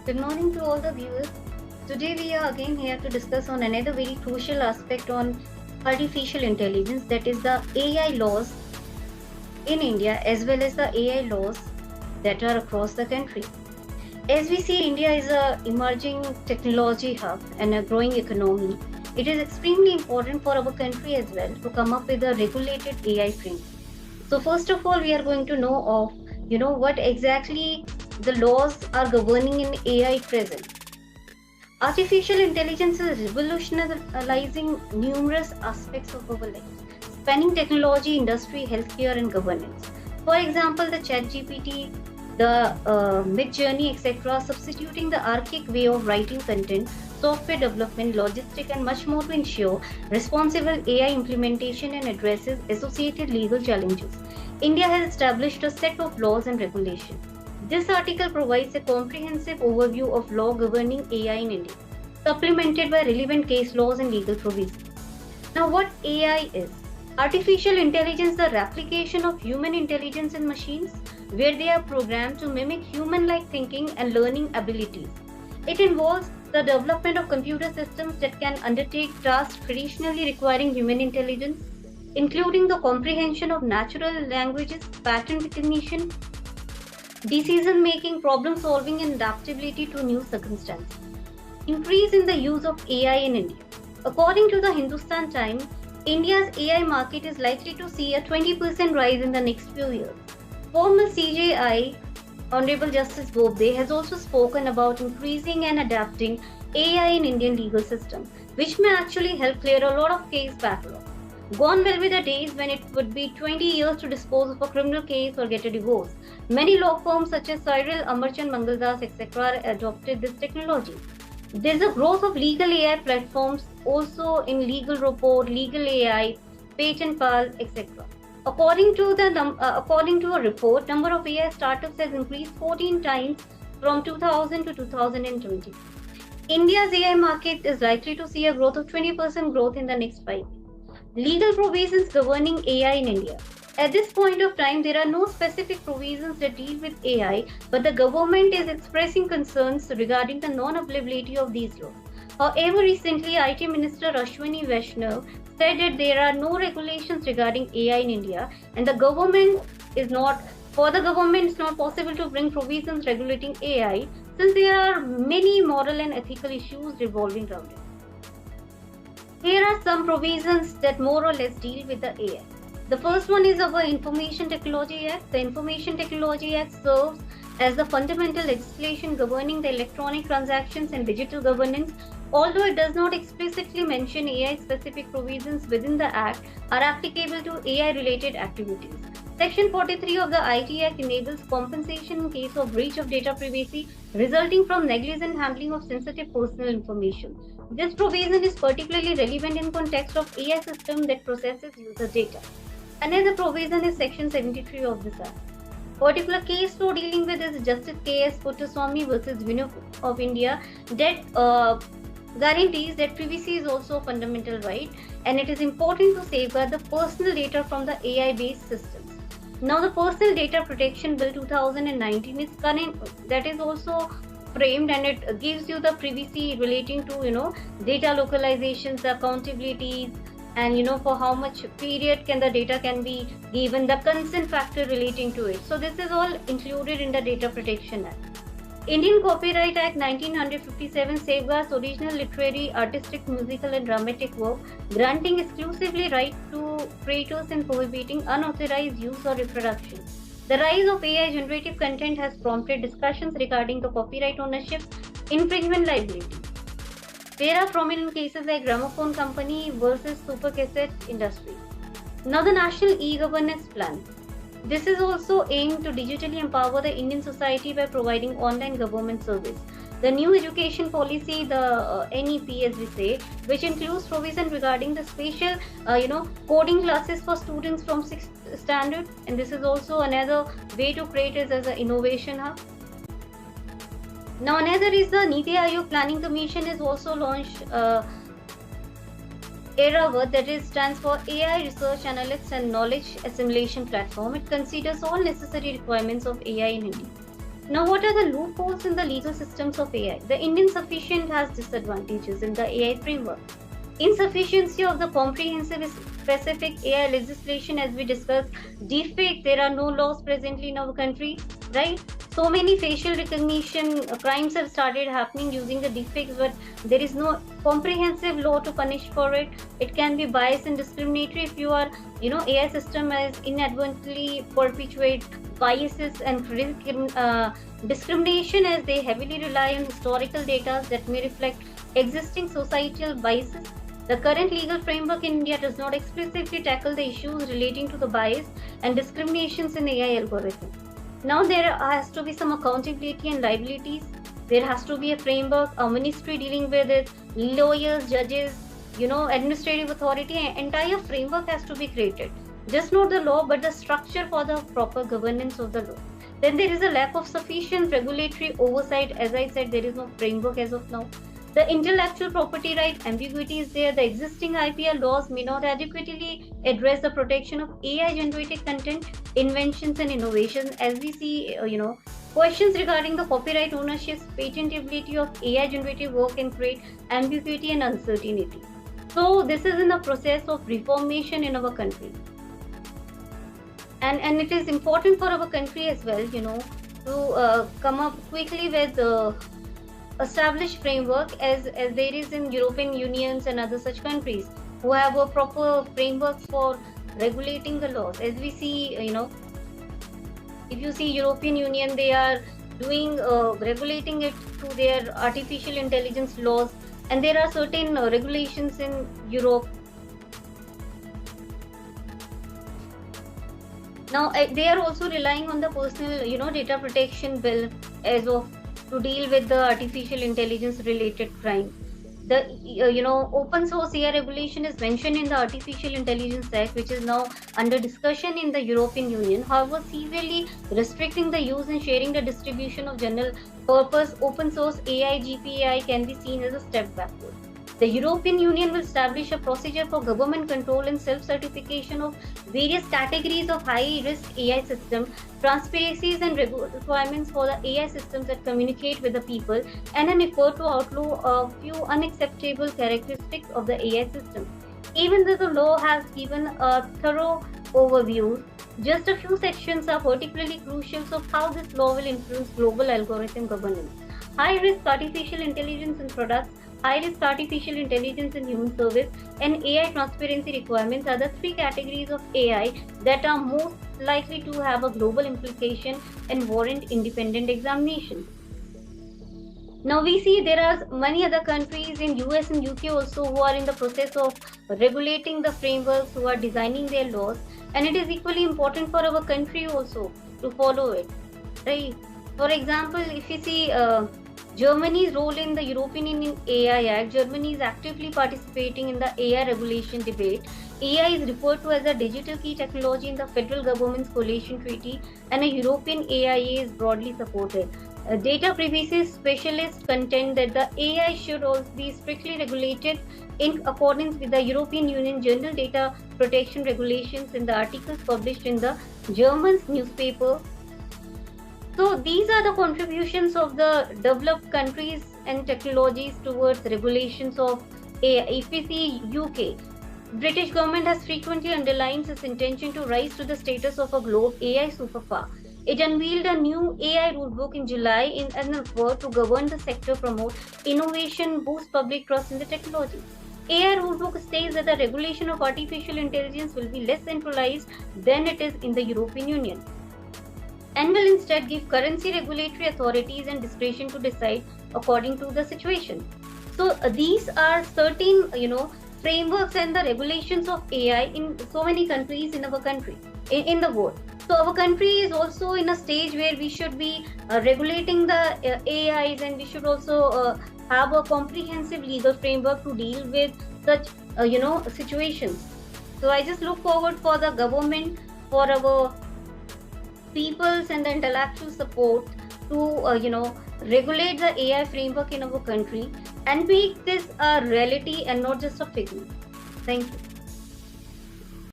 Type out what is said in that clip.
Good morning to all the viewers. Today we are again here to discuss on another very crucial aspect on artificial intelligence, that is the AI laws in India as well as the AI laws that are across the country. As we see, India is a emerging technology hub and a growing economy. It is extremely important for our country as well to come up with a regulated AI framework. So first of all, we are going to know of what exactly the laws are governing in AI present. Artificial intelligence is revolutionizing numerous aspects of our lives, spanning technology, industry, healthcare, and governance. For example, the ChatGPT, the Midjourney, etc., substituting the archaic way of writing content, software development, logistics, and much more to ensure responsible AI implementation and addresses associated legal challenges. India has established a set of laws and regulations. This article provides a comprehensive overview of law governing AI in India, supplemented by relevant case laws and legal provisions. Now, what AI is? Artificial intelligence, the replication of human intelligence in machines, where they are programmed to mimic human-like thinking and learning abilities. It involves the development of computer systems that can undertake tasks traditionally requiring human intelligence, including the comprehension of natural languages, pattern recognition, decision-making, problem-solving, and adaptability to new circumstances. Increase in the use of AI in India. According to the Hindustan Times, India's AI market is likely to see a 20% rise in the next few years. Former CJI, Honorable Justice Bobde, has also spoken about increasing and adapting AI in Indian legal system, which may actually help clear a lot of case backlog. Gone will be the days when it would be 20 years to dispose of a criminal case or get a divorce. Many law firms such as Cyril, Amarchand, Mangaldas, etc. adopted this technology. There is a growth of legal AI platforms also in Legal Report, Legal AI, Patent Pal, etc. According to a report, number of AI startups has increased 14 times from 2000 to 2020. India's AI market is likely to see a growth of 20% growth in the next 5 years. Legal provisions governing AI in India. At this point of time, there are no specific provisions that deal with AI, but the government is expressing concerns regarding the non-availability of these laws. However, recently, IT Minister Ashwini Vaishnaw said that there are no regulations regarding AI in India, and the government it's not possible to bring provisions regulating AI since there are many moral and ethical issues revolving around it. Here are some provisions that more or less deal with the AI. The first one is our Information Technology Act. The Information Technology Act serves as the fundamental legislation governing the electronic transactions and digital governance. Although it does not explicitly mention AI-specific provisions within the Act are applicable to AI-related activities. Section 43 of the IT Act enables compensation in case of breach of data privacy resulting from negligent handling of sensitive personal information. This provision is particularly relevant in context of AI system that processes user data. Another provision is Section 73 of this Act. Particular case law dealing with is Justice K.S. Puttaswamy versus Vinod of India that guarantees that privacy is also a fundamental right, and it is important to safeguard the personal data from the AI-based systems. Now, the Personal Data Protection Bill 2019 is current, that is also framed, and it gives you the privacy relating to data localizations, the accountabilities, and for how much period the data can be given, the consent factor relating to it. So this is all included in the Data Protection Act. Indian Copyright Act 1957 safeguards original literary, artistic, musical and dramatic work, granting exclusively right to creators and prohibiting unauthorized use or reproduction. The rise of AI generative content has prompted discussions regarding the copyright ownership, infringement liability. There are prominent cases like Gramophone Company versus Super Cassette Industry. Now, the National E-Governance Plan. This is also aimed to digitally empower the Indian society by providing online government service. The new education policy, the NEP as we say, which includes provision regarding the special, coding classes for students from 6th standard, and this is also another way to create it as an innovation hub. Now, another is the Niti Aayog Planning Commission is also launched AIRAVAT, that is stands for AI Research Analytics and Knowledge Assimilation Platform. It considers all necessary requirements of AI in India. Now, what are the loopholes in the legal systems of AI? The Indian sufficient has disadvantages in the AI framework. Insufficiency of the comprehensive specific AI legislation, as we discussed. Deepfake, there are no laws presently in our country, right? So many facial recognition crimes have started happening using the deepfakes, but there is no comprehensive law to punish for it. It can be biased and discriminatory if your AI system has inadvertently perpetuate biases and discrimination, as they heavily rely on historical data that may reflect existing societal biases. The current legal framework in India does not explicitly tackle the issues relating to the bias and discriminations in AI algorithms. Now there has to be some accountability and liabilities. There has to be a framework, a ministry dealing with it, lawyers, judges, administrative authority. An entire framework has to be created. Just not the law, but the structure for the proper governance of the law. Then there is a lack of sufficient regulatory oversight. As I said, there is no framework as of now. The intellectual property right ambiguity is there. The existing IPR laws may not adequately address the protection of AI-generated content, inventions, and innovations. As we see, questions regarding the copyright ownership, patentability of AI-generated work can create ambiguity and uncertainty. So this is in the process of reformation in our country. And it is important for our country as well, to come up quickly with established framework as there is in European unions and other such countries who have a proper framework for regulating the laws. As we see, if you see European Union, they are doing regulating it through their artificial intelligence laws, and there are certain regulations in Europe. Now they are also relying on the personal data protection bill as of to deal with the artificial intelligence related crime. The open source AI regulation is mentioned in the Artificial Intelligence Act, which is now under discussion in the European Union. However, severely restricting the use and sharing the distribution of general purpose open source AI GPAI can be seen as a step backward. The European Union will establish a procedure for government control and self-certification of various categories of high-risk AI systems, transparencies and requirements for the AI systems that communicate with the people, and an effort to outlaw a few unacceptable characteristics of the AI system. Even though the law has given a thorough overview, just a few sections are particularly crucial of how this law will influence global algorithm governance. High-risk artificial intelligence in products, high-risk artificial intelligence in human service, and AI transparency requirements are the three categories of AI that are most likely to have a global implication and warrant independent examination. Now we see there are many other countries in US and UK also who are in the process of regulating the frameworks, who are designing their laws, and it is equally important for our country also to follow it, right? For example, if you see Germany's role in the European Union AI Act, Germany is actively participating in the AI regulation debate. AI is referred to as a digital key technology in the federal government's coalition treaty, and a European AIA is broadly supported. Data privacy specialists contend that the AI should also be strictly regulated in accordance with the European Union General Data Protection Regulations in the articles published in the German newspaper. So these are the contributions of the developed countries and technologies towards regulations of AI. If we see UK, British government has frequently underlined its intention to rise to the status of a global AI superpower. It unveiled a new AI rulebook in July in an effort to govern the sector, promote innovation, boost public trust in the technology. AI rulebook states that the regulation of artificial intelligence will be less centralized than it is in the European Union, and will instead give currency regulatory authorities and discretion to decide according to the situation. So these are certain frameworks and the regulations of AI in so many countries in our country, in the world. So our country is also in a stage where we should be regulating the AIs, and we should also have a comprehensive legal framework to deal with such situations. So I just look forward for the government, for our peoples and the intellectual support to regulate the AI framework in our country and make this a reality and not just a figment. Thank you.